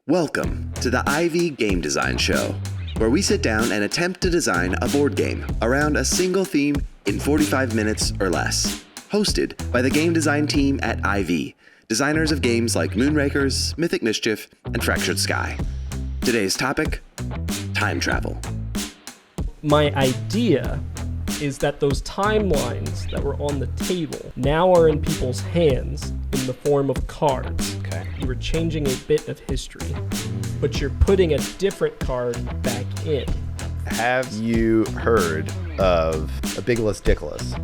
Welcome to the Ivy Game Design Show, where we sit down and attempt to design a board game around a single theme in 45 minutes or less. Hosted by the game design team at Ivy, designers of games like Moonrakers, Mythic Mischief, and Fractured Sky. Today's topic, time travel. My idea is that those timelines that were on the table now are in people's hands in the form of cards. Okay. You were changing a bit of history, but you're putting a different card back in. Have you heard of a Bigeless Dickless?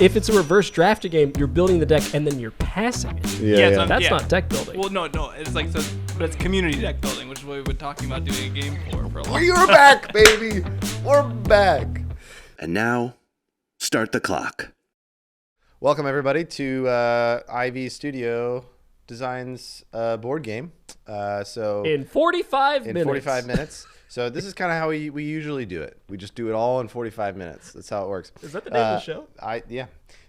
If it's a reverse drafting game, you're building the deck and then you're passing it. Yeah. That's not deck building. Well, no, it's like so, but it's community deck building, which is what we've been talking about doing a game for a long time. We're back, baby. We're back. And now, start the clock. Welcome everybody to Ivy Studio Designs board game. In 45 minutes. 45 minutes. So this is kind of how we usually do it. We just do it all in 45 minutes. That's how it works. Is that the name of the show? Yeah.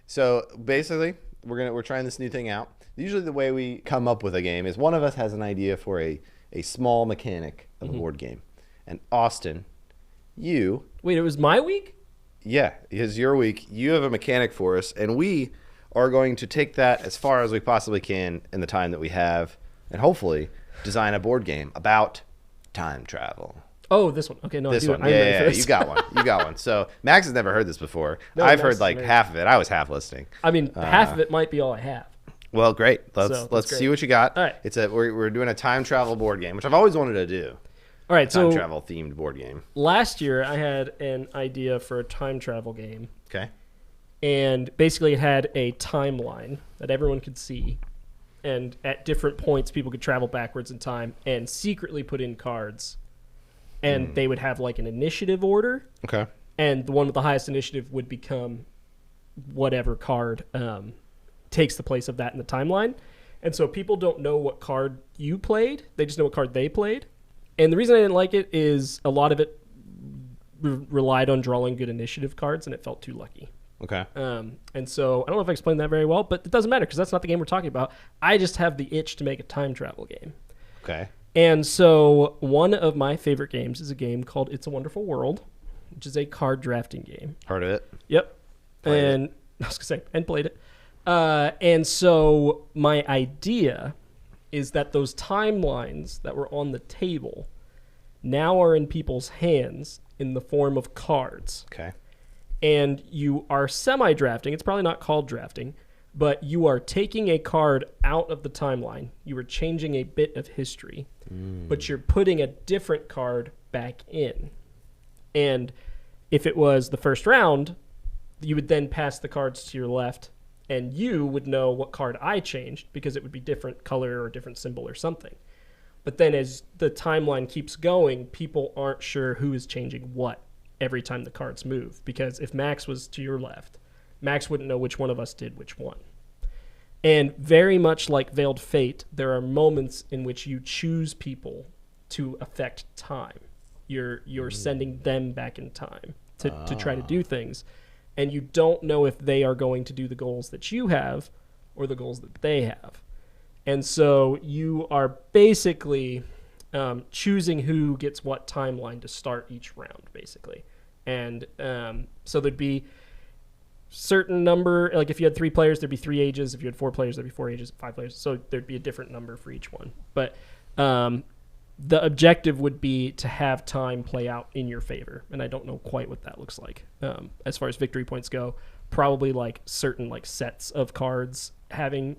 So basically, we're trying this new thing out. Usually the way we come up with a game is one of us has an idea for a small mechanic of a board game. And Austin, you... Wait, it was my week? Yeah, it's your week. You have a mechanic for us, and we are going to take that as far as we possibly can in the time that we have, and hopefully design a board game about time travel. Oh, this one. Okay, no, This one, I'm ready for this. you got one. You got one. So Max has never heard this before. No, I've Max heard has like never- half of it. I was half listening. I mean, half of it might be all I have. Well, great. So, Let's that's see great. what you got. All right. We're doing a time travel board game, which I've always wanted to do. All right, Time so travel themed board game. last year I had an idea for a time travel game. Okay. And basically it had a timeline that everyone could see, and at different points people could travel backwards in time and secretly put in cards, and they would have like an initiative order, Okay. and the one with the highest initiative would become whatever card takes the place of that in the timeline. And so people don't know what card you played, they just know what card they played. And the reason I didn't like it is a lot of it relied on drawing good initiative cards, and it felt too lucky. Okay. And so I don't know if I explained that very well, but it doesn't matter because that's not the game we're talking about. I just have the itch to make a time travel game. Okay. And so one of my favorite games is a game called It's a Wonderful World, which is a card drafting game. Heard of it? Yep. Played and I was going to say, and played it. And so my idea is that those timelines that were on the table now are in people's hands in the form of cards. Okay. And you are semi-drafting. It's probably not called drafting, but you are taking a card out of the timeline. You are changing a bit of history, but you're putting a different card back in. And if it was the first round, you would then pass the cards to your left, and you would know what card I changed because it would be different color or different symbol or something. But then as the timeline keeps going, people aren't sure who is changing what every time the cards move. Because if Max was to your left, Max wouldn't know which one of us did which one. And very much like Veiled Fate, there are moments in which you choose people to affect time. You're sending them back in time to try to do things. And you don't know if they are going to do the goals that you have or the goals that they have. And so you are basically choosing who gets what timeline to start each round, basically. And so there'd be certain number, like if you had 3 players, there'd be 3 ages. If you had 4 players, there'd be 4 ages, 5 players. So there'd be a different number for each one. But the objective would be to have time play out in your favor. And I don't know quite what that looks like. As far as victory points go, probably like certain like sets of cards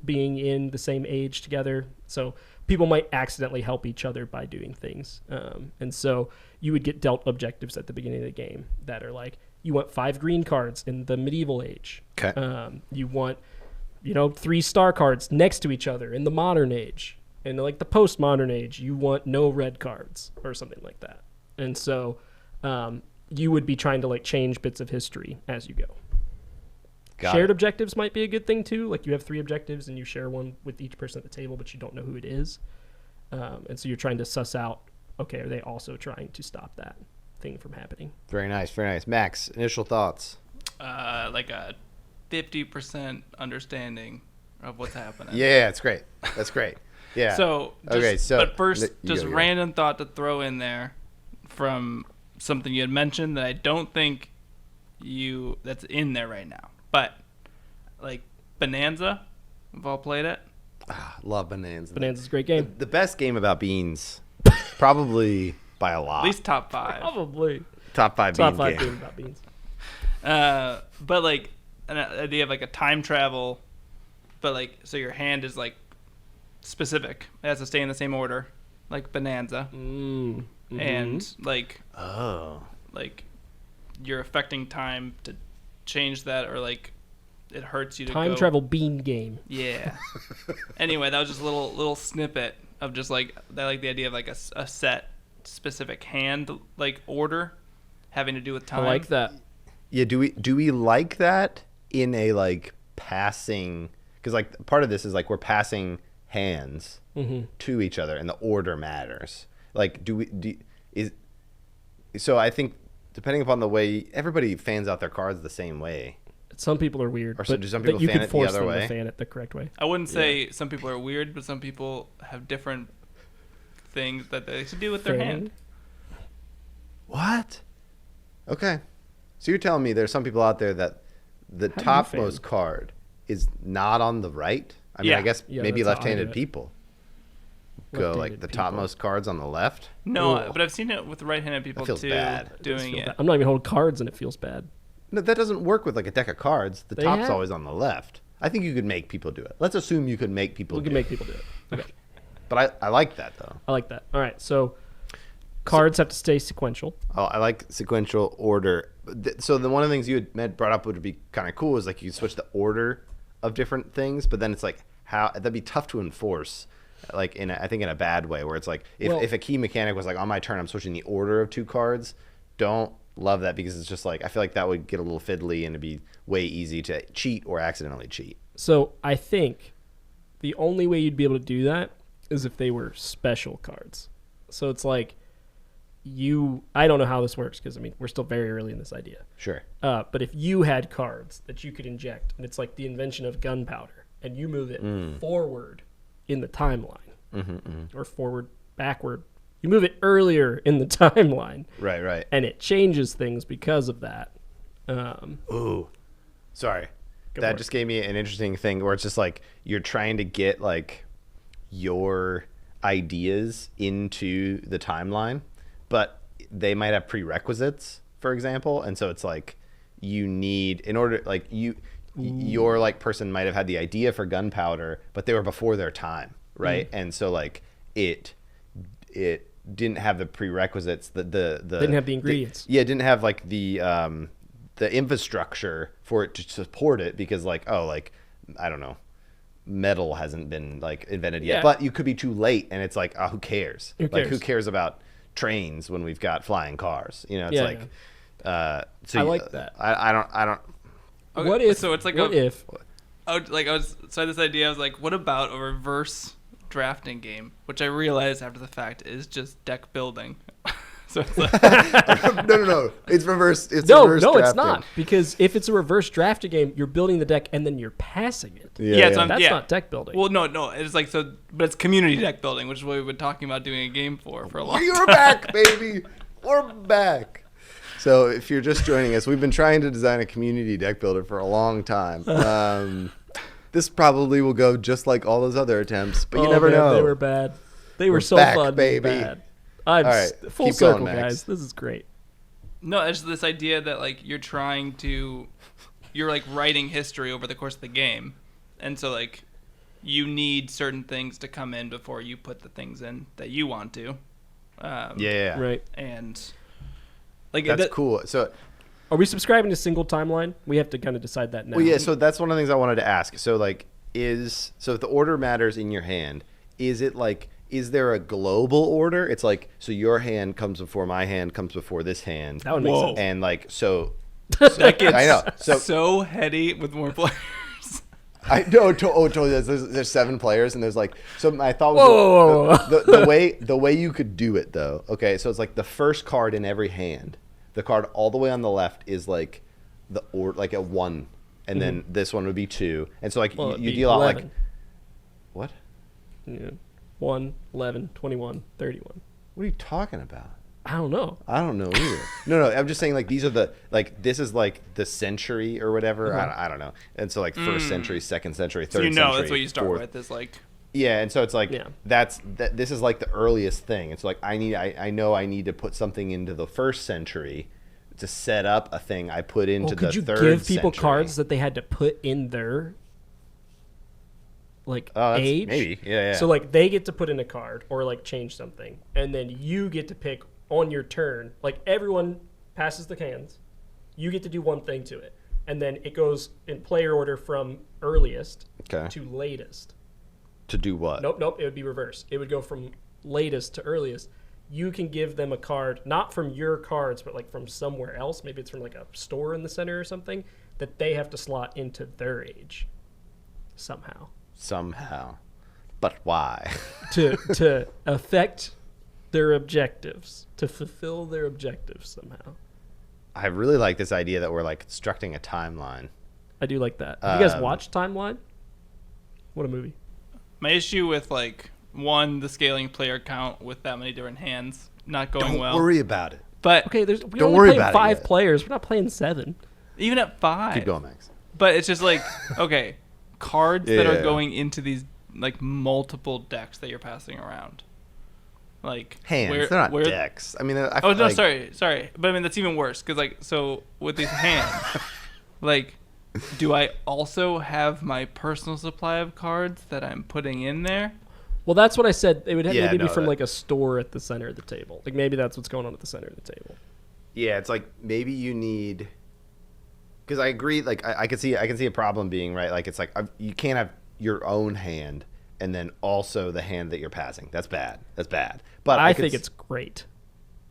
being in the same age together. So people might accidentally help each other by doing things. And so you would get dealt objectives at the beginning of the game that are like, you want 5 green cards in the medieval age. Okay. You want, 3 star cards next to each other in the modern age. And like the postmodern age, you want no red cards or something like that. And so you would be trying to like change bits of history as you go. Shared objectives might be a good thing too. Like you have 3 objectives and you share one with each person at the table, but you don't know who it is. And so you're trying to suss out, okay, are they also trying to stop that thing from happening? Very nice. Very nice. Max, initial thoughts? Like a 50% understanding of what's happening. Yeah, it's great. That's great. Yeah. So, Okay, so but first, you just go. random thought to throw in there from something you had mentioned that I don't think that's in there right now. But like Bonanza, we've all played it. Love Bonanza. Bonanza's a great game. The best game about beans, probably by a lot. At least top 5. Probably top 5 top bean 5 game. game about beans. But like an idea of like a time travel, but like so your hand is like specific. It has to stay in the same order, like Bonanza, and like like you're affecting time to change that, or like it hurts you to Time go. travel bean game. Yeah. Anyway, that was just a little snippet of just like I like the idea of like a set specific hand like order having to do with time. I like that. Yeah, do we like that in a like passing? Because like part of this is like we're passing hands to each other, and the order matters. Like, so I think depending upon the way everybody fans out their cards the same way. Some people are weird, Or but do some people you fan can it the force other them way? to fan it the correct way. I wouldn't say some people are weird, but some people have different things that they should do with their hand. What? Okay. So you're telling me there's some people out there that the How do you topmost fan? card is not on the right? I mean, Yeah. I guess Yeah, maybe that's how I do left-handed it. people go like Left-handed the people. topmost cards on the left. No, Ugh. but I've seen it with right-handed people feels too bad. doing it. I'm not even holding cards, and it feels bad. No, that doesn't work with like a deck of cards. The They top's have- always on the left. I think you could make people do it. Let's assume you could make people We do can make it. people do it. Okay, But I like that though. I like that. All right, so cards have to stay sequential. Oh, I like sequential order. So the one of the things you had brought up would be kind of cool is like you could switch the order of different things, but then it's like how that'd be tough to enforce. Like I think in a bad way, where it's like if a key mechanic was like on my turn I'm switching the order of 2 cards, don't love that because it's just like I feel like that would get a little fiddly and it'd be way easy to cheat or accidentally cheat. So I think the only way you'd be able to do that is if they were special cards. So it's like I don't know how this works because I mean we're still very early in this idea. Sure. But if you had cards that you could inject, and it's like the invention of gunpowder, and you move it forward in the timeline, or forward, backward, you move it earlier in the timeline, Right. and it changes things because of that. Ooh. Sorry. Go That for it. just gave me an interesting thing where it's just like you're trying to get like your ideas into the timeline, but they might have prerequisites, for example, and so it's like you need in order like your like person might have had the idea for gunpowder, but they were before their time, right? And so like it didn't have the prerequisites, the Didn't have the ingredients. it didn't have like the infrastructure for it to support it because like I don't know, metal hasn't been like invented yet, Yeah. but you could be too late and it's like who cares? Who Like who cares? cares about trains when we've got flying cars? You know, it's Yeah, like so I like that. I don't Okay, What if? So it's like what if? I had this idea. I was like, what about a reverse drafting game, which I realized after the fact is just deck building. So it's like, no. It's reverse. It's No, reverse it's drafting. not. Because if it's a reverse drafting game, you're building the deck and then you're passing it. Yeah, so I'm- That's yeah. not deck building. well, no, it's like so, but it's community deck building, which is what we've been talking about doing a game for a long You're time. back, baby. We're back. So if you're just joining us, we've been trying to design a community deck builder for a long time. This probably will go just like all those other attempts, but you Oh, never man, know. They were bad. They were We're so back, fun, baby. Bad. I'm All right, full keep circle, going, Max. guys. This is great. No, it's this idea that like you're like writing history over the course of the game, and so like you need certain things to come in before you put the things in that you want to. Yeah. Right. And like That's that- cool. So Are we subscribing to single timeline? We have to kind of decide that now. well, yeah. So that's one of the things I wanted to ask. So like, if the order matters in your hand, is it like, is there a global order? It's like, so your hand comes before my hand, comes before this hand, That would make Whoa. sense. and like so. that gets I know. so heady with more players. I know. Totally. There's 7 players, and there's like. So my thought was Whoa. the way you could do it though. Okay, so it's like the first card in every hand. The card all the way on the left is like like a 1, and then this one would be 2, and so like Well, it'd you be deal out 11. like what? Yeah. 1, 11, 21, 31. What are you talking about? I don't know. I don't know either. No, I'm just saying like these are the like this is like the century or whatever. I don't know. And so like first century, second century, third So century. that's what you start fourth. with is like Yeah, and so it's like Yeah. this is like the earliest thing. It's like I know I need to put something into the first century to set up a thing I put into Could the you third give people century. cards that they had to put in their like Oh, that's- age? maybe. Yeah. So like they get to put in a card or like change something, and then you get to pick on your turn. Like everyone passes the hands, you get to do one thing to it, and then it goes in player order from earliest Okay. to latest. To do what? Nope. It would be reversed. It would go from latest to earliest. You can give them a card, not from your cards, but like from somewhere else. Maybe it's from like a store in the center or something that they have to slot into their age somehow Somehow. But why? to affect their objectives, to fulfill their objectives somehow. I really like this idea that we're like constructing a timeline. I do like that. Have you guys watched Timeline? What a movie. my issue with like the scaling player count with that many different hands not going Don't well. worry about it. But Okay, we Don't only worry played about it 5 yet. players. We're not playing 7. even at 5, Keep going, Max. but it's just like okay, cards that Yeah. are going into these like multiple decks that you're passing around. Like Hands. They're not decks. I mean, I Oh feel no, like, sorry. But I mean that's even worse because like so with these hands, like, do I also have my personal supply of cards that I'm putting in there? Well, that's what I said. It would have Yeah, maybe no, be from that- like a store at the center of the table. Like maybe that's what's going on at the center of the table. Yeah, it's like maybe you need because I agree. Like I can see a problem being right. Like it's like you can't have your own hand and then also the hand that you're passing. That's bad. But I could think s- it's great.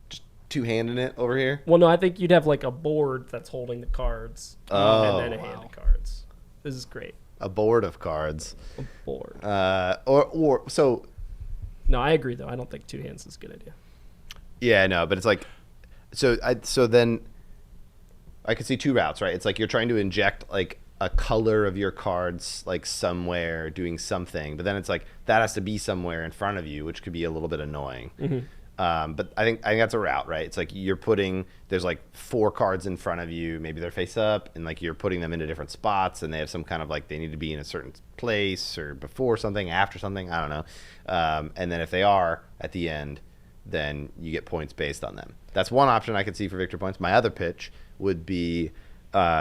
just two-handing it over here. Well, no, I think you'd have like a board that's holding the cards and then a hand of cards. This is great. A board of cards. A board. Or so No, I agree though. I don't think 2 hands is a good idea. yeah, no, but it's like so then I could see 2 routes, right? It's like you're trying to inject like a color of your cards like somewhere doing something, but then it's like that has to be somewhere in front of you, which could be a little bit annoying. But I think that's a route, right? It's like there's like 4 cards in front of you, maybe they're face up, and like you're putting them into different spots, and they have some kind of like they need to be in a certain place or before something, after something, I don't know. And then if they are at the end, then you get points based on them. That's one option I could see for victory points. My other pitch would be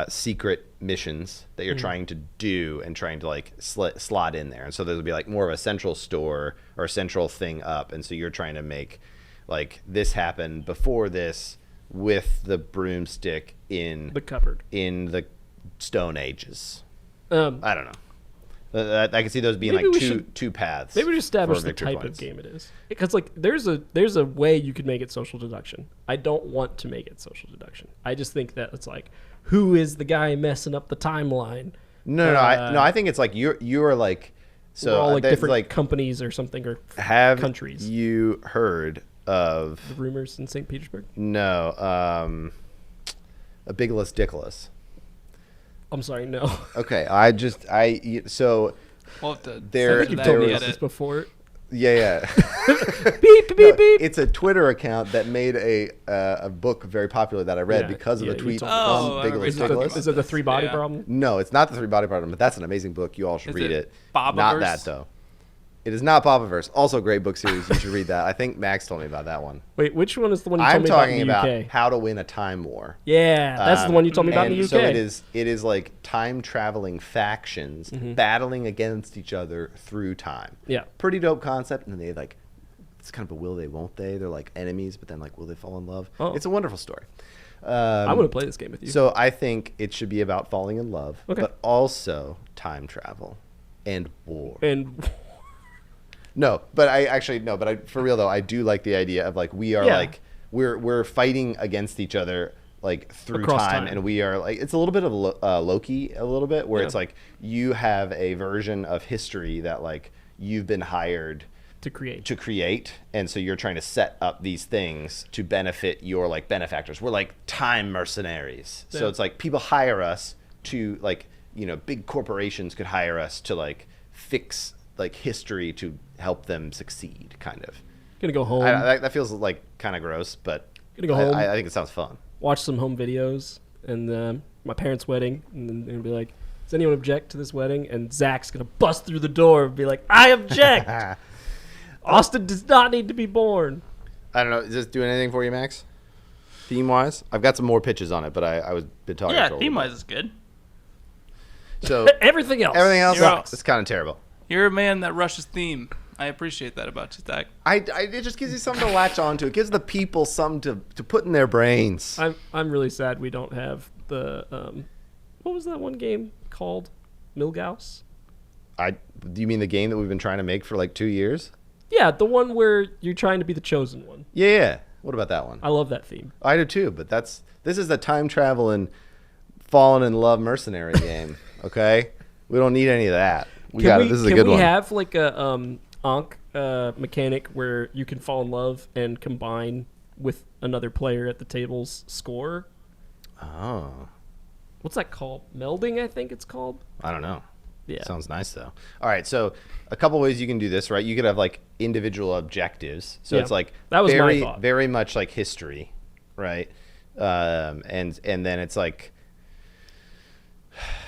secret missions that you're trying to do and trying to like slot in there. And so there would be like more of a central store or a central thing up. And so you're trying to make like this happen before this with the broomstick in The cupboard. in the Stone Ages. Um, I don't know. I can see those being Maybe like we two should- two paths. maybe we should establish for the victory type points. of game it is, because like there's a way you could make it social deduction. I don't want to make it social deduction. I just think that it's like, who is the guy messing up the timeline? No, I think it's like you are like so We're all like there's, different like companies or something, or have countries. you heard of The rumors in St. Petersburg. no a Bigelows Dickolas? I'm sorry, no. Okay, so We'll have to There- I send think you've that told there me in was- the this edit. before. yeah. Beep beep beep. It's a Twitter account that made a book very popular that I read Yeah, because of yeah, a you tweet told me. Oh, from I remember Bigelows Is you it, talking Dickolas. about is it the 3 body Yeah. problem? No, it's not the 3 Body Problem, but that's an amazing book. You all should Is read it it. Bobaverse? Not that though. It is not Bobaverse. Also, great book series. You should read that. I think Max told me about that one. Wait, which one is the one you I'm told me about talking in the about UK? how to win a time war. Yeah, that's the one you told me about in the UK. So it is like time traveling factions battling against each other through time. Yeah. Pretty dope concept. And then they like, it's kind of a will they, won't they? They're like enemies, but then like, will they fall in love? Oh. It's a wonderful story. I want to play this game with you. So I think it should be about falling in love, Okay. but also time travel and war. and No, but I for real though, I do like the idea of like we are Yeah. like we're fighting against each other like through Across time, time. and we are like it's a little bit of Loki a little bit where Yeah. it's like you have a version of history that like you've been hired to create. to create, and so you're trying to set up these things to benefit your like benefactors. We're like time mercenaries. So Yeah. it's like people hire us to like, big corporations could hire us to like fix like history to help them succeed, kind of. Gonna go home. That feels like kind of gross, but Gonna go home. I think it sounds fun. Watch some home videos and my parents' wedding, and then they'll be like, "Does anyone object to this wedding?" And Zach's gonna bust through the door and be like, "I object. Austin does not need to be born." I don't know. Is this doing anything for you, Max? Theme wise, I've got some more pitches on it, but I was been talking. Yeah, for a little theme bit. wise is good. So Everything else. everything else You're it's kind of terrible. You're a man that rushes theme. I appreciate that about you, Zach. It just gives you something to latch onto. It gives the people something to put in their brains. I'm really sad we don't have the what was that one game called? Milgauss? Do you mean the game that we've been trying to make for like 2 years? Yeah, the one where you're trying to be the chosen one. Yeah. What about that one? I love that theme. I do too, but this is the time travel and fallen in love mercenary game. Okay, we don't need any of that. We got it. This is a good Can we one. have like a Ankh mechanic where you can fall in love and combine with another player at the table's score? Oh, What's that called? Melding, I think it's called. I don't know. Yeah. Sounds nice though. All right, so a couple ways you can do this, right? You could have like individual objectives. So Yeah, it's like that was my very thought. very much like history, right? And then it's like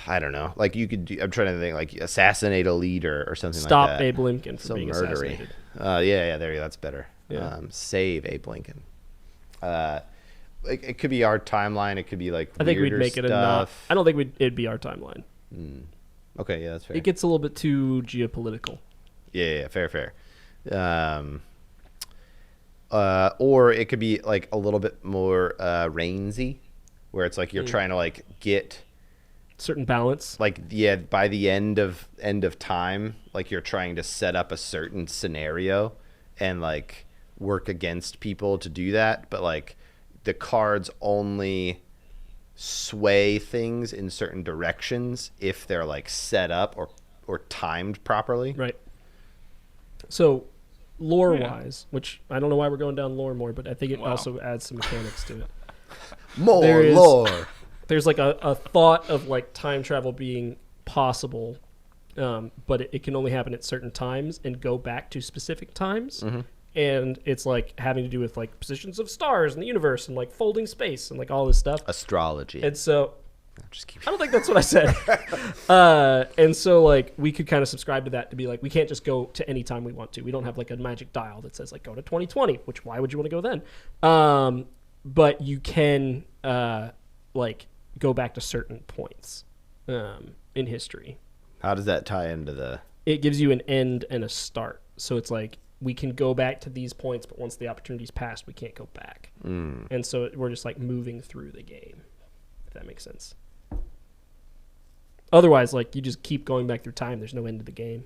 I don't know. Like you could do, I'm trying to think like assassinate a leader or something Stop like that. Abe Lincoln from So being murdery. assassinated. Yeah, there you go. That's better. Yeah. Save Abe Lincoln. It could be our timeline. It could be like I think we'd weirder make it enough. stuff. I don't think it'd be our timeline. Okay, yeah, that's fair. It gets a little bit too geopolitical. Yeah, fair. Or it could be like a little bit more Rainsy, where it's like you're trying to like get Certain balance. like by the end of time, like you're trying to set up a certain scenario and like work against people to do that, but like the cards only sway things in certain directions if they're like set up or timed properly. Right. So, lore-wise, which I don't know why we're going down lore more, but I think it Wow. also adds some mechanics to it. More There is- lore. There's like a thought of like time travel being possible, but it can only happen at certain times and go back to specific times. And it's like having to do with like positions of stars in the universe and like folding space and like all this stuff. Astrology. And so Just keep I don't think that's what I said. And so like we could kind of subscribe to that to be like we can't just go to any time we want to. We don't have like a magic dial that says like go to 2020, which why would you want to go then? But you can like go back to certain points in history. How does that tie into the It gives you an end and a start. So it's like we can go back to these points, but once the opportunity's passed, we can't go back. And so we're just like moving through the game, if that makes sense. Otherwise, like you just keep going back through time. There's no end to the game.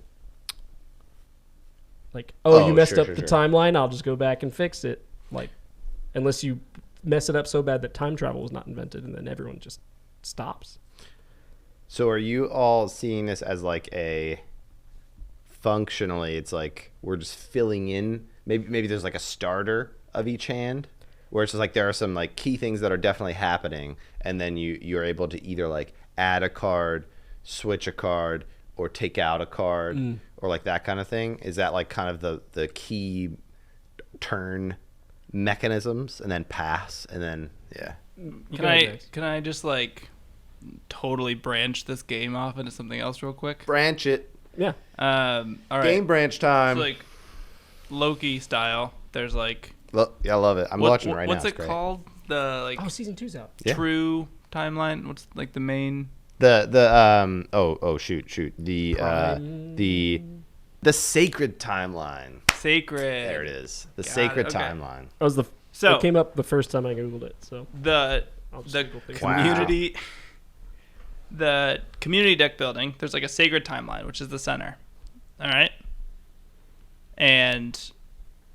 Like, Oh, you messed sure, up sure, the sure. timeline. I'll just go back and fix it. Like, unless you mess it up so bad that time travel was not invented, and then everyone just stops. So are you all seeing this as like a functionally it's like we're just filling in maybe there's like a starter of each hand where it's just like there are some like key things that are definitely happening and then you're able to either like add a card, switch a card, or take out a card or like that kind of thing? Is that like kind of the key turn mechanisms and then pass and then yeah. You go ahead, Max. Can I just like totally branch this game off into something else real quick? Branch it. Yeah. All right. Game branch time. So, like Loki style. There's like Yeah, I love it. I'm watching it right what's now. it It's great. called? The like Oh, season 2's out. Yeah. true timeline. What's like the main? Shoot the sacred timeline. Sacred. There it is. The Got sacred it, okay. timeline. That was So- it came up the first time I googled it. So The I'll just the Google things. Wow. community the community deck building, there's like a sacred timeline, which is the center. All right? And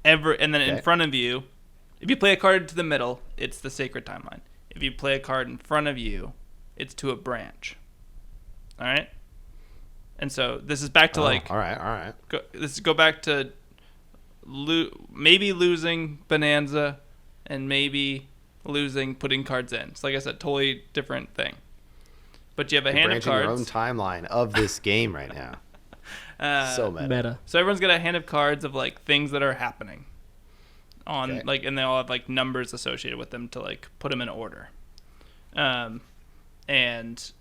then in Okay. front of you, if you play a card to the middle, it's the sacred timeline. If you play a card in front of you, it's to a branch. All right? And so this is back to like all right. go back to maybe losing Bonanza and maybe losing putting cards in. So like I said, totally different thing. But you have a You're hand of branching your own cards. timeline of this game right now. So meta. Meta. So everyone's got a hand of cards of like things that are happening on Okay. like, and they all have like numbers associated with them to like put them in order. And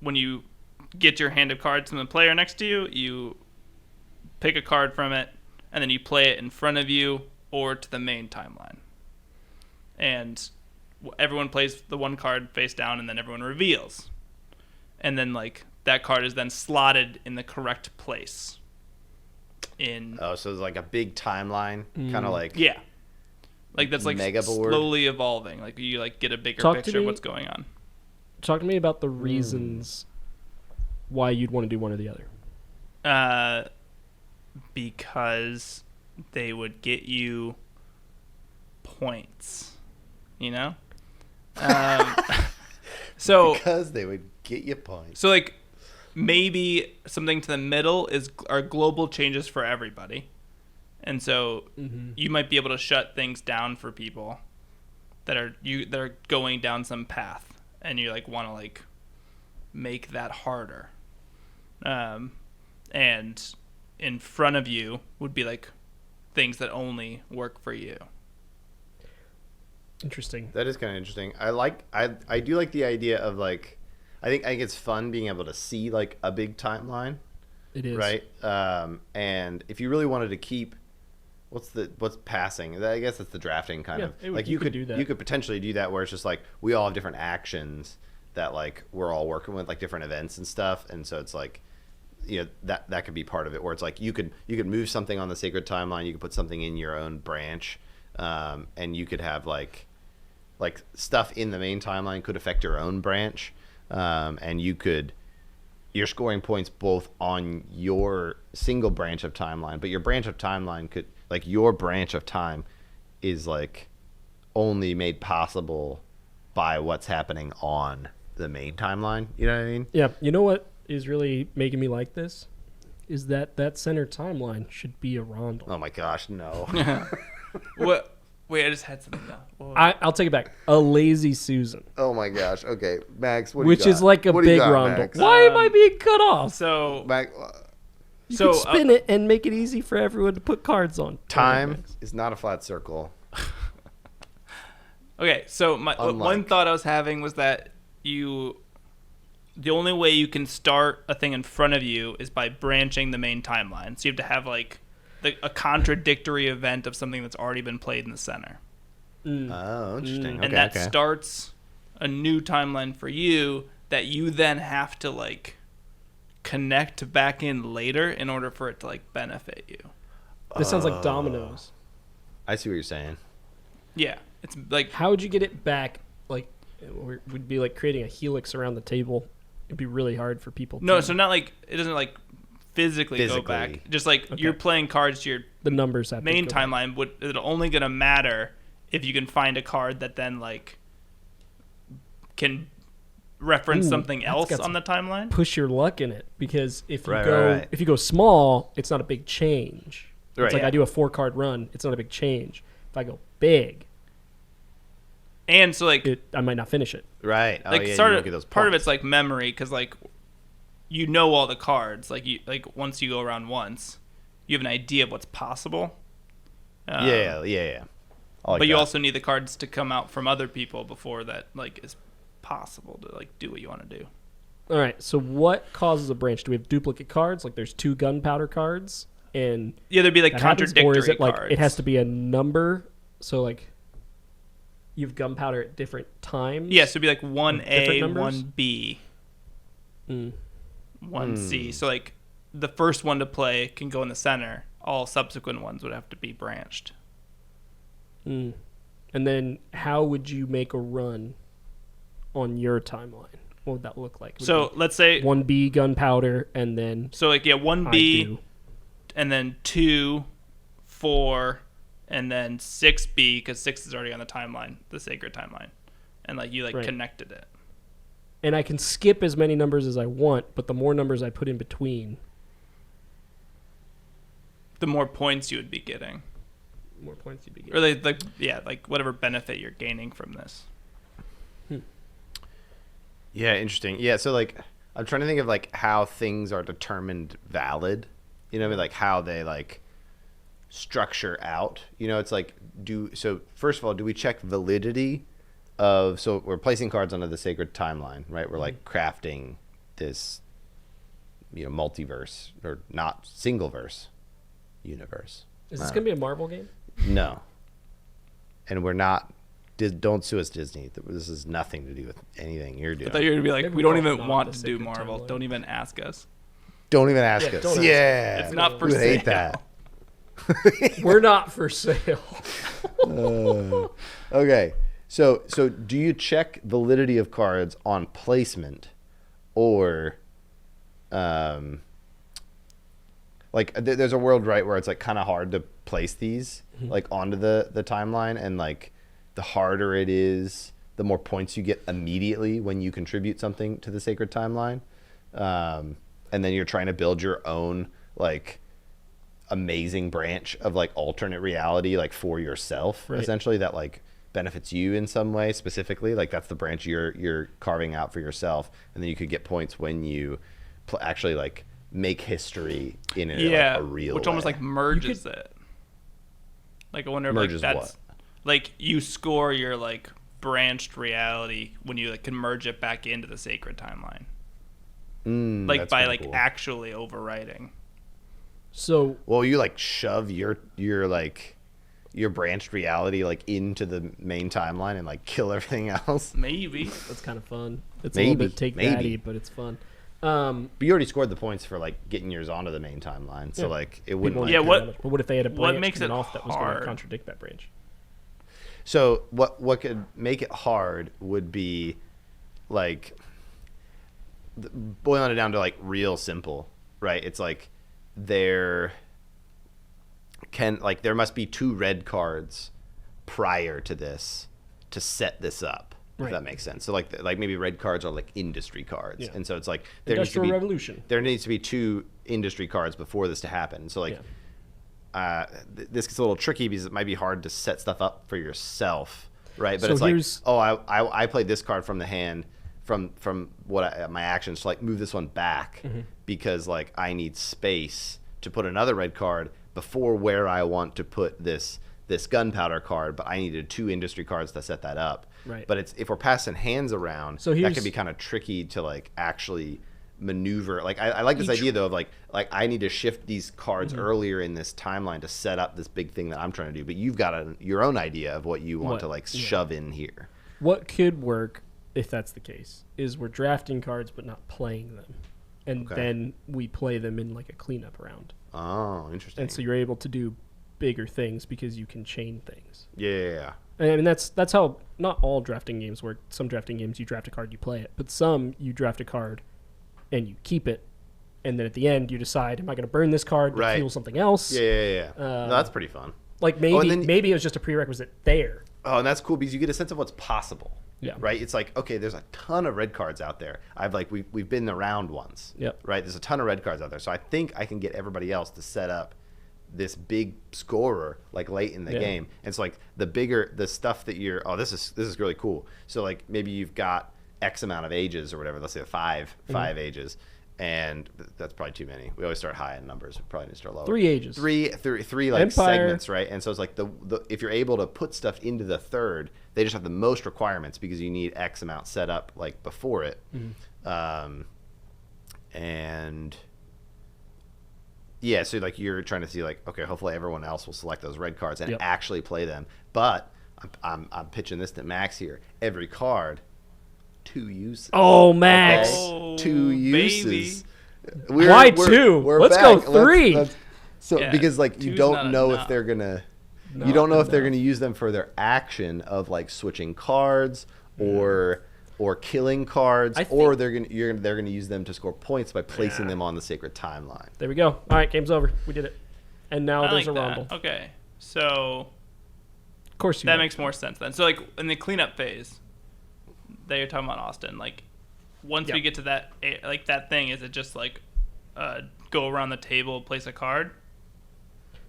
when you get your hand of cards from the player next to you, you pick a card from it, and then you play it in front of you or to the main timeline. And everyone plays the one card face down, and then everyone reveals. And then like that card is then slotted in the correct place. In Oh, so it's like a big timeline, kind of like yeah, like that's like Mega board? slowly evolving. Like you like get a bigger Talk to picture of me- what's going on. Talk to me about the reasons why you'd want to do one or the other. Because they would get you points, you know. So because they would get you points. so like maybe something to the middle are global changes for everybody, and so you might be able to shut things down for people that are going down some path, and you like want to like make that harder. And in front of you would be like things that only work for you. Interesting. That is kind of interesting. I do like the idea of like, I think it's fun being able to see like a big timeline, It is. right? And if you really wanted to keep, what's passing? I guess it's the drafting kind Yeah, of. it would- Like you could do that. You could potentially do that where it's just like we all have different actions that like we're all working with, like different events and stuff, and so it's like, you know, that could be part of it, where it's like you could move something on the sacred timeline, you could put something in your own branch, and you could have like stuff in the main timeline could affect your own branch, and you're scoring points both on your single branch of timeline, but your branch of timeline could, like, your branch of time is like only made possible by what's happening on the main timeline. You know what I mean? Yeah. You know what is really making me like this? Is that center timeline should be a rondel. Oh my gosh, no. What? Wait, I just had something now. Whoa. I'll take it back. A lazy Susan, Oh my gosh. Okay, Max, what do you which is got? like a What do you big got, rondel. Max? Why am I being cut off? So Max, You so, could spin it and make it easy for everyone to put cards on. time is not a flat circle. okay, so one Unlike- thought I was having was that the only way you can start a thing in front of you is by branching the main timeline. So you have to have like a contradictory event of something that's already been played in the center. Oh, interesting. Okay, And that okay. starts a new timeline for you that you then have to like connect back in later in order for it to like benefit you. This sounds like dominoes. I see what you're saying. Yeah, it's like How would you get it back? Like, it would be like creating a helix around the table. It'd be really hard for people. no, to, so not like it doesn't like physically go back. Physically. Just like Okay. you're playing cards to your the numbers have main to go back. timeline. It's only gonna matter if you can find a card that then like can reference Ooh, something that's else got on some the timeline. Push your luck in it, because if you Right, go right, right. if you go small, it's not a big change. Right, It's like yeah. I do a 4-card run, it's not a big change. If I go big, And so like I might not finish it. Right. Oh, like yeah, you sort don't of get those part of points. it's like memory because like you know all the cards like once you go around once you have an idea of what's possible. Yeah. I like but you that. also need the cards to come out from other people before that like is possible to like do what you want to do. All right. So what causes a branch? Do we have duplicate cards? Like there's 2 gunpowder cards, and Yeah, there'd be like that happens? contradictory Or is it like cards. it has to be a number? So like you have gunpowder at different times. Yeah, so it'd be like different 1A, numbers? 1B, Mm. 1C. So like the first one to play can go in the center. All subsequent ones would have to be branched. Mm. And then how would you make a run on your timeline? What would that look like? Would So it let's say be 1B gunpowder, and then so like yeah, I 1B do. and then 2, 4, and then 6B because 6 is already on the timeline, the sacred timeline, and like you like Right. connected it. And I can skip as many numbers as I want, but the more numbers I put in between, The more points you would be getting, the more points you'd be or getting. like whatever benefit you're gaining from this. Yeah, interesting. Yeah, so like I'm trying to think of like how things are determined valid You know what I mean? Like how they like structure out. You know, it's like so first of all, do we check validity of so we're placing cards onto the sacred timeline, right? We're like crafting this multiverse or not single verse universe. Is this going to be a Marvel game? No. And we're not don't sue us, Disney. This has nothing to do with anything you're doing. I thought you were gonna be like, Maybe we don't call it even not want the to do Sacred Marvel. Timeline. Don't even ask us. Don't even ask Yeah, us. don't ask us. Yeah. It's not for You sale. hate that. We're not for sale. Okay. So do you check validity of cards on placement or like there's a world, right, where it's like kind of hard to place these like onto the timeline, and like the harder it is, the more points you get immediately when you contribute something to the sacred timeline. And then you're trying to build your own like amazing branch of like alternate reality like for yourself, Right. essentially, that like benefits you in some way specifically. Like that's the branch you're carving out for yourself, and then you could get points when you actually like make history in Yeah, like a real which almost way. like merges it. Like I wonder if Merges like that's what? like you score your like branched reality when you like can merge it back into the sacred timeline. Like That's by kinda like cool. actually overwriting. So Well, you like shove your like your branched reality like into the main timeline and like kill everything else. Maybe. that's kind of fun. It's a little Maybe, bit take maybe. daddy, but it's fun. But you already scored the points for like getting yours onto the main timeline, so Yeah. like it wouldn't. People Like, Yeah, care what- that much. But what if they had a what branch makes coming it off that was going hard? to contradict that branch? So what could make it hard would be like boiling it down to like real simple, right? It's like there must be 2 red cards prior to this to set this up. If Right. that makes sense. So like maybe red cards are like industry cards, Yeah. and so it's like there needs to Industrial be Revolution. there needs to be 2 industry cards before this to happen. So like Yeah. this gets a little tricky because it might be hard to set stuff up for yourself, right? But So it's like, here's- oh, I played this card from the hand from what my actions to like move this one back because like I need space to put another red card before where I want to put this gunpowder card, but I needed 2 industry cards to set that up. Right. But it's if we're passing hands around, So that here's- can be kind of tricky to like actually maneuver. Like I like this Each- idea though of like I need to shift these cards Mm-hmm. earlier in this timeline to set up this big thing that I'm trying to do. But you've got your own idea of what you want What- to like yeah. shove in here. What could work if that's the case is we're drafting cards but not playing them, and Okay. then we play them in like a cleanup round, Oh, interesting. and so you're able to do bigger things because you can chain things. Yeah. And I mean that's how not all drafting games work. Some drafting games you draft a card, you play it, but some you draft a card and you keep it, and then at the end you decide, am I going to burn this card to Right. fuel something else? Yeah. No, that's pretty fun. Like maybe and then- maybe it was just a prerequisite there. Oh, and that's cool because you get a sense of what's possible. Yeah. Right. It's like, okay, there's a ton of red cards out there. We've been around once. Yep. Right. There's a ton of red cards out there. So I think I can get everybody else to set up this big scorer like late in the Yeah. game. And it's like the stuff that you're, this is really cool. So like maybe you've got X amount of ages or whatever. Let's say five ages. And that's probably too many. We always start high in numbers. We probably need to start lower. 3 ages. Three like Empire. segments, right? And so it's like the if you're able to put stuff into the third, they just have the most requirements because you need X amount set up like before it. And yeah, so like you're trying to see like, okay, hopefully everyone else will select those red cards and Yep. actually play them. But I'm pitching this to Max here. Every card, 2 uses. Oh, Max. Okay? Oh, 2 uses. baby. Why 2? Let's go 3. So Yeah, because like you 2's don't not know if enough. they're gonna, Not you don't know if they're enough. gonna use them for their action of like switching cards or killing cards, I or think- they're gonna use them to score points by placing them on the sacred timeline. There we go. All right, game's over. We did it. And now I there's like a that. rumble. Okay. So Of course you that would. makes more sense then. So like in the cleanup phase that you're talking about, Austin, like once we Yeah. get to that like that thing, is it just like go around the table, place a card?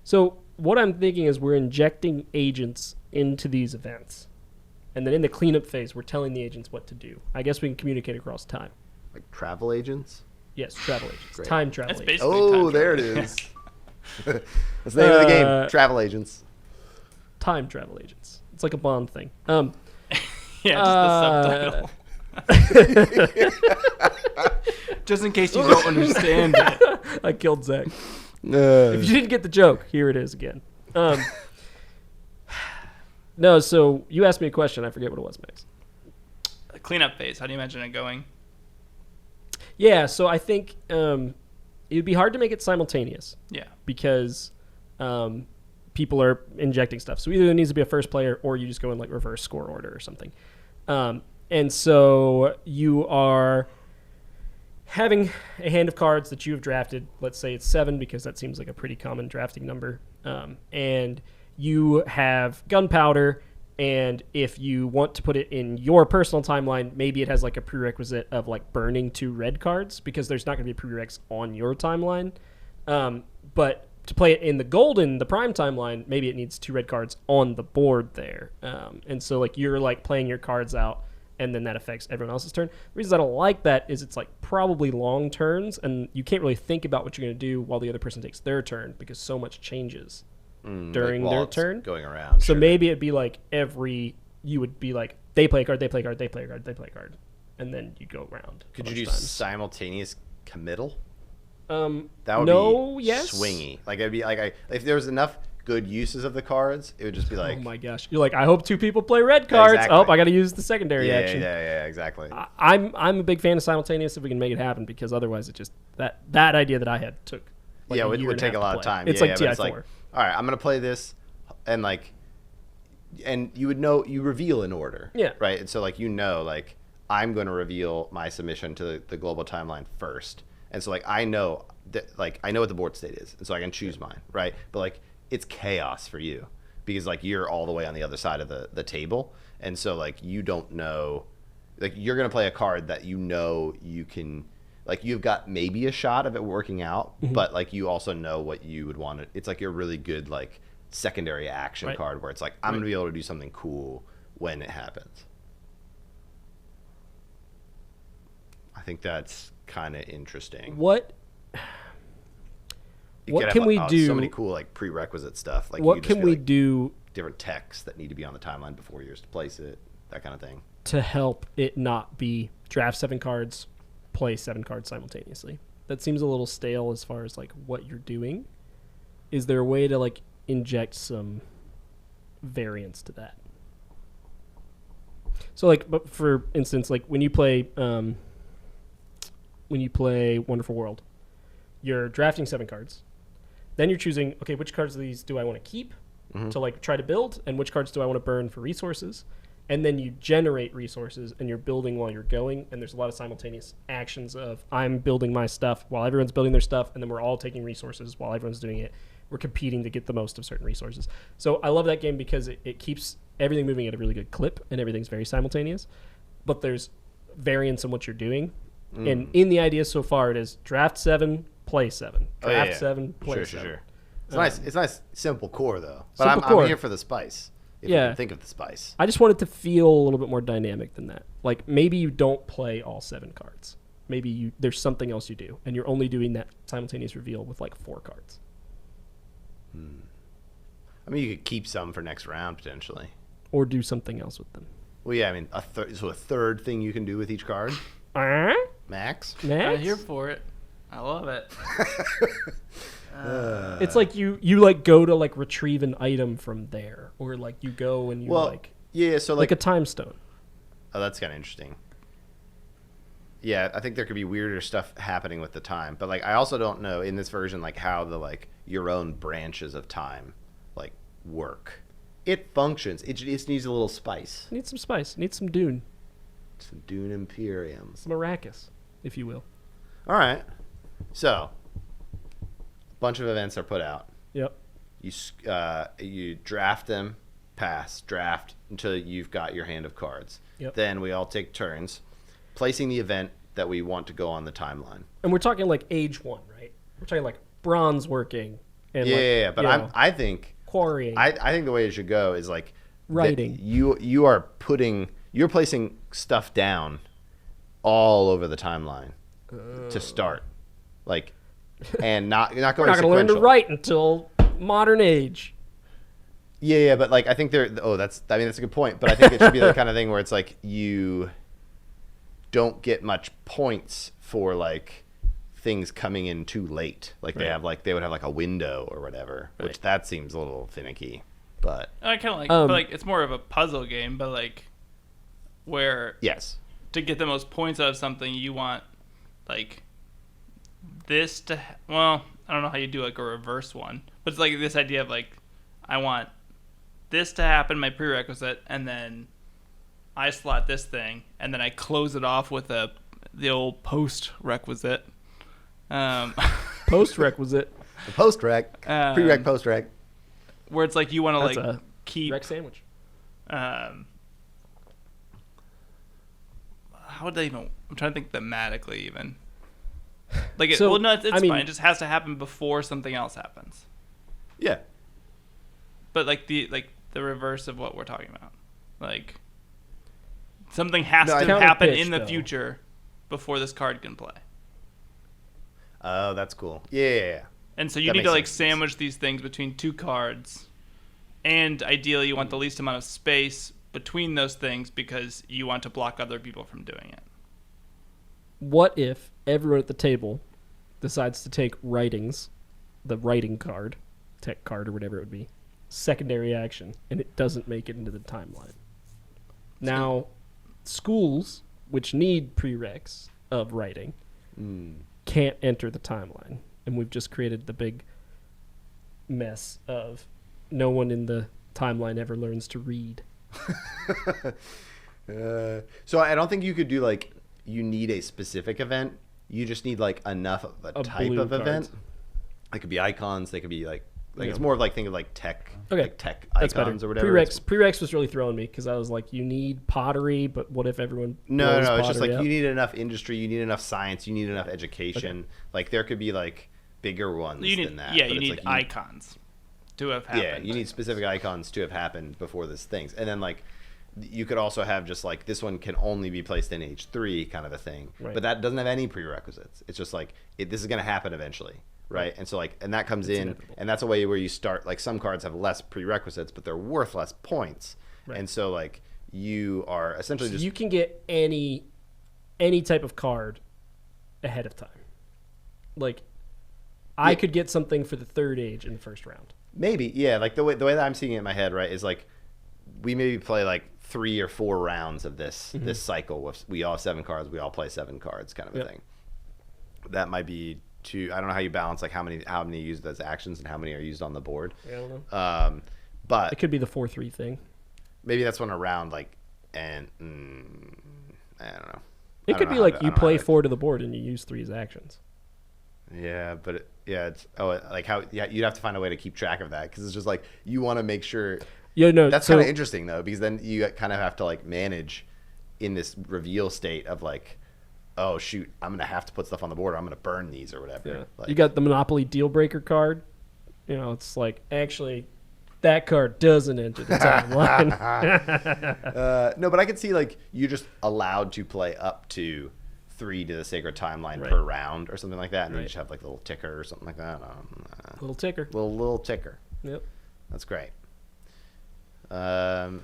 So what I'm thinking is we're injecting agents into these events. And then in the cleanup phase, we're telling the agents what to do. I guess we can communicate across time. Like travel agents. Yes, travel agents. Great. Time travel That's agents. basically Oh, time there it travel. is. That's the name of the game. Travel agents. Time travel agents. It's like a Bond thing. Yeah, just the subtitle. Just in case you don't understand it. I killed Zach. If you didn't get the joke, here it is again. No, so you asked me a question. I forget what it was, Max. A cleanup phase. How do you imagine it going? Yeah, so I think it would be hard to make it simultaneous Yeah. because people are injecting stuff. So either there needs to be a first player or you just go in like reverse score order or something. And so you are having a hand of cards that you have drafted. Let's say it's 7 because that seems like a pretty common drafting number. And you have gunpowder, and if you want to put it in your personal timeline, maybe it has like a prerequisite of like burning 2 red cards because there's not going to be a prereqs on your timeline. But to play it in the prime timeline, maybe it needs 2 red cards on the board there. And so like you're like playing your cards out, and then that affects everyone else's turn. The reason I don't like that is it's like probably long turns, and you can't really think about what you're going to do while the other person takes their turn because so much changes during Like, while their it's turn. going around. So sure. maybe it'd be like you would be like, they play a card, they play a card, they play a card, they play a card. And then you'd go around. Could a you bunch do of times. simultaneous committal? That That would be yes. swingy. Like it'd be like if there was enough good uses of the cards, it would just be like Oh my gosh. You're like, I hope 2 people play red cards. Exactly. Oh, I got to use the secondary yeah, action. yeah, exactly. I'm a big fan of simultaneous if we can make it happen because otherwise it just that idea that I had took like yeah, a it year would and take a half lot to of play. time. It's yeah, like yeah, TI4. but it's like, all right, I'm gonna play this, and like, and you would know you reveal an order. Yeah. Right. And so like like I'm going to reveal my submission to the global timeline first, and so like I know that like I know what the board state is, and so I can choose mine. Right. But like it's chaos for you because like you're all the way on the other side of the table, and so like you don't know, like you're gonna play a card that you know you can. Like you've got maybe a shot of it working out, but like you also know what you would want. It's like you're really good like secondary action Right. card where it's like I'm gonna be able to do something cool when it happens. I think that's kind of interesting. What You what could can have, we So do- many cool like prerequisite stuff. Like you what could just can be, we like, do different texts that need to be on the timeline before yours to place it, that kind of thing. to help it not be draft 7 cards, play 7 cards simultaneously? That seems a little stale as far as like what you're doing. Is there a way to like inject some variance to that? So like, but for instance, like when you play Wonderful World, you're drafting 7 cards. Then you're choosing, okay, which cards of these do I want to keep to like try to build, and which cards do I want to burn for resources? And then you generate resources, and you're building while you're going. And there's a lot of simultaneous actions of I'm building my stuff while everyone's building their stuff, and then we're all taking resources while everyone's doing it. We're competing to get the most of certain resources. So I love that game because it keeps everything moving at a really good clip, and everything's very simultaneous. But there's variance in what you're doing. And in the idea so far, it is draft 7, play 7. Draft 7, play 7. Sure. It's nice. It's nice, simple core though. But Simple I'm core. here for the spice. If Yeah. you can think of the spice. I just want it to feel a little bit more dynamic than that. Like maybe you don't play all 7 cards. Maybe there's something else you do, and you're only doing that simultaneous reveal with like 4 cards. I mean, you could keep some for next round potentially. Or do something else with them. Well, yeah. I mean, a third thing you can do with each card, max. I'm Next? here for it. I love it. It's like you like go to like retrieve an item from there, or like you go and you Well, like yeah. So a time stone. oh, that's kind of interesting. Yeah, I think there could be weirder stuff happening with the time, but like I also don't know in this version like how the like your own branches of time like work. It functions. It just needs a little spice. Need some spice. Need some Dune. Some Dune Imperiums. Some Arrakis, if you will. All right. So, a bunch of events are put out. Yep. You draft them, pass, draft until you've got your hand of cards. Yep. Then we all take turns placing the event that we want to go on the timeline. And we're talking like age 1, right? We're talking like bronze working. And Yeah, like, but you know, I think quarrying. I think the way it should go is like that Writing. you're placing stuff down all over the timeline to start. Like and not We're going not going to learn to sequential. write until modern age. Yeah, but like I think that's a good point. But I think it should be the kind of thing where it's like you don't get much points for like things coming in too late. Like they would have like a window or whatever, which that seems a little finicky. But I kind of like, but like it's more of a puzzle game, but like where yes, to get the most points out of something, you want like this to. Well, I don't know how you do like a reverse one, but it's like this idea of like I want this to happen, my prerequisite, and then I slot this thing, and then I close it off with the old post requisite. Post-requisite. the post-rec, pre-rec, post-rec. Where it's like you want to That's like a keep. Rex sandwich. How would they even? I'm trying to think thematically even. Like it, So, well, no, it's I mean- fine. It just has to happen before something else happens. Yeah, But like the reverse of what we're talking about, like something has No, I to counter happen pitch, in the though. future before this card can play. oh, that's cool. Yeah. And so you That need makes to like sense. sandwich these things between two cards, and ideally you want the least amount of space between those things because you want to block other people from doing it. What if everyone at the table decides to take writings, the writing card, tech card or whatever it would be, secondary action, and it doesn't make it into the timeline? Now, schools, which need prereqs of writing, can't enter the timeline. And we've just created the big mess of no one in the timeline ever learns to read. So I don't think you could do like you need a specific event. You just need like enough of a type blue of cards. event. They could be icons. They could be like Yeah. it's more of like think of like tech, Okay, like tech That's better. icons or whatever. Prereqs was really throwing me because I was like, you need pottery, but what if everyone No, blows it's just like pottery up? you need enough industry, you need enough science, you need enough education. Like there could be like bigger ones You need than that. yeah, but you it's need like icons to have happened. Yeah, you need specific icons to have happened before this things. And then like you could also have just like this one can only be placed in H3 kind of a thing. Right. But that doesn't have any prerequisites. It's just like this is going to happen eventually, right? And so like and that comes in inevitable. and that's a way where you start like some cards have less prerequisites but they're worth less points. Right. And so like you are essentially So just you can get any type of card ahead of time. Like, I could get something for the third age in the first round. maybe, yeah, like the way that I'm seeing it in my head, right, is like we maybe play like 3 or 4 rounds of this this cycle with we all have 7 cards, we all play 7 cards kind of a Yep. thing. That might be too I don't know how you balance like how many use as actions and how many are used on the board. I don't know. But It could be the 4-3 thing. maybe that's one around like and I don't know. It I could don't be know like how to- you I don't know play how to- 4 to the board and you use 3 as actions. Yeah, but it's like how you'd have to find a way to keep track of that because it's just like you want to make sure. Yeah, no. That's so, kind of interesting though, because then you kind of have to like manage in this reveal state of like, oh shoot, I'm gonna have to put stuff on the board. Or I'm gonna burn these or whatever. Yeah. Like, You got the Monopoly deal breaker card. You know, it's like actually that card doesn't enter the timeline. no, but I could see like you just allowed to play up to 3 to the sacred timeline Right. per round or something like that, and then you Right. just have like a little ticker or something like that. Little ticker. Little ticker. Yep. That's great. Well,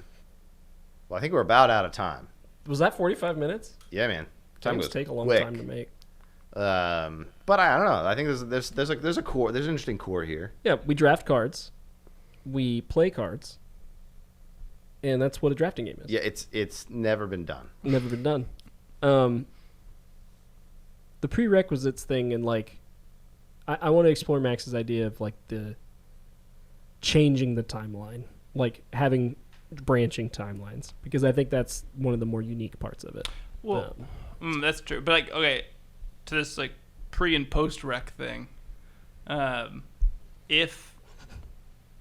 I think we're about out of time. Was that 45 minutes? Yeah, man. Time Games goes take a long quick. time to make. But I don't know. I think there's a core. There's an interesting core here. Yeah, we draft cards. We play cards. And that's what a drafting game is. Yeah, it's never been done. Never been done. The prerequisites thing and like I want to explore Max's idea of like the changing the timeline, like having branching timelines, because I think that's one of the more unique parts of it. Well, that's true. But like, okay, to this like pre and post rec thing, if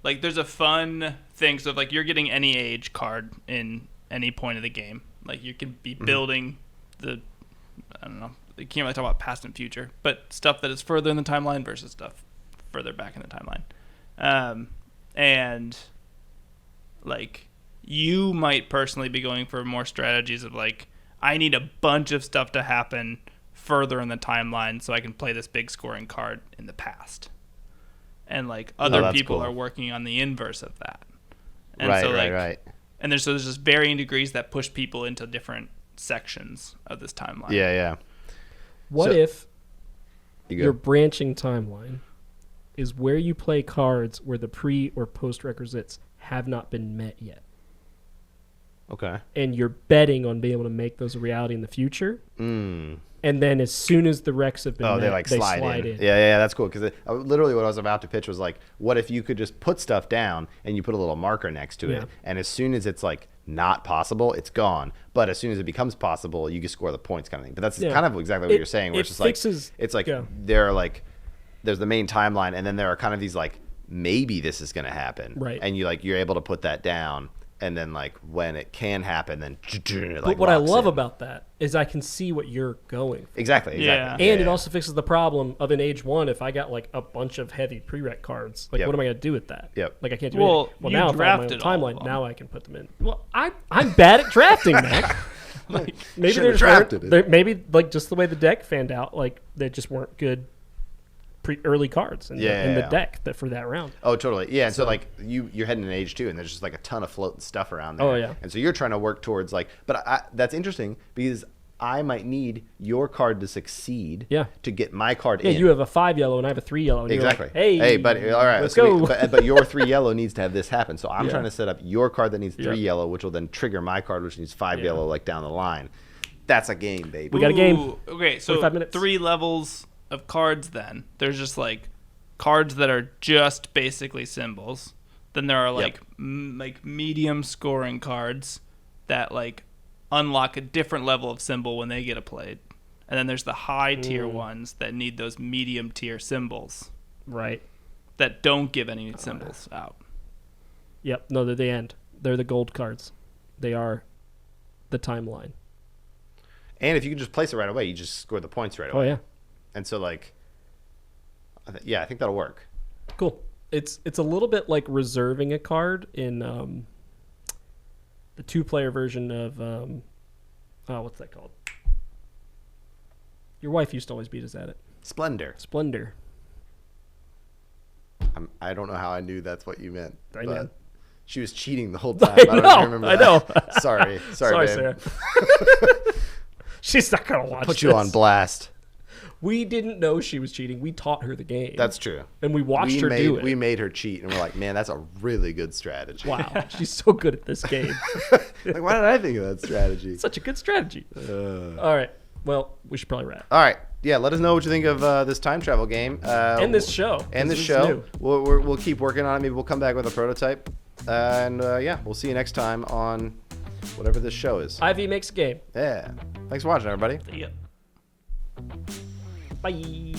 like there's a fun thing, so if like you're getting any age card in any point of the game, like you could be building the, I don't know, you can't really talk about past and future, but stuff that is further in the timeline versus stuff further back in the timeline, and like you might personally be going for more strategies of like, I need a bunch of stuff to happen further in the timeline so I can play this big scoring card in the past. And like other that's people cool. are working on the inverse of that. And Right, so like right. and there's just varying degrees that push people into different sections of this timeline. Yeah. What So- if You your go. branching timeline is where you play cards where the pre or post requisites have not been met yet, Okay. and you're betting on being able to make those a reality in the future, Mm. and then as soon as the recs have been Oh, met, they like slide in. Yeah, that's cool. Because literally, what I was about to pitch was like, what if you could just put stuff down and you put a little marker next to Yeah. it, and as soon as it's like not possible, it's gone. But as soon as it becomes possible, you can score the points, kind of thing. But that's Yeah. kind of exactly what It- you're saying. Where it it's just like fixes- it's like yeah. there are like there's the main timeline, and then there are kind of these like maybe this is gonna happen, Right. And you're able to put that down. And then, like, when it can happen, then it, But like, what I locks love in. about that is I can see what you're going for. Exactly. Yeah. And it also fixes the problem of in age one, if I got like a bunch of heavy prereq cards, like Yep. what am I going to do with that? Yep. Like I can't do Well, anything. Well, you now if I have my own drafted all of timeline, them. now I can put them in. Well, I'm bad at drafting, Mac. Like, maybe Should've they just drafted weren't, it. maybe like just the way the deck fanned out, like they just weren't good early cards in the Yeah. deck for that round. Oh, totally. Yeah, and so like you're heading in age 2, and there's just like a ton of floating stuff around there. Oh, yeah. And so you're trying to work towards like, but that's interesting because I might need your card to succeed. Yeah. To get my card Yeah, in. you have a 5 yellow and I have a 3 yellow. And Exactly. You're like, hey, but all right. let's so go. but your 3 yellow needs to have this happen. So I'm Yeah. trying to set up your card that needs 3 Yep. yellow, which will then trigger my card, which needs 5 Yeah. yellow, like down the line. That's a game, baby. We got a game. Ooh, okay, so 45 minutes. 3 levels of cards then. There's just like cards that are just basically symbols. Then there are like like medium scoring cards that like unlock a different level of symbol when they get played. And then there's the high tier ones that need those medium tier symbols Right. that don't give any symbols out. Yep. No, they're the end. They're the gold cards. They are the timeline. And if you can just place it right away, you just score the points right Oh away. yeah. And so like, I think that'll work. Cool. It's a little bit like reserving a card in the 2-player version of what's that called? Your wife used to always beat us at it. Splendor. Splendor. I don't know how I knew that's what you meant. I but know. She was cheating the whole time. I don't know, even remember I that. know. Sorry, Sorry, babe. Sarah. She's not gonna watch. Put you on this. blast. We didn't know she was cheating. We taught her the game. That's true. and we watched her made, do it. We made her cheat, and we're like, man, that's a really good strategy. Wow, she's so good at this game. Like, why did I think of that strategy? Such a good strategy. All right. Well, we should probably wrap. All right. Yeah, let us know what you think of this time travel game. And this show. And this This is show. new. We'll keep working on it. Maybe we'll come back with a prototype. And yeah, we'll see you next time on whatever this show is. Ivy makes a game. Yeah. Thanks for watching, everybody. Yeah. Bye.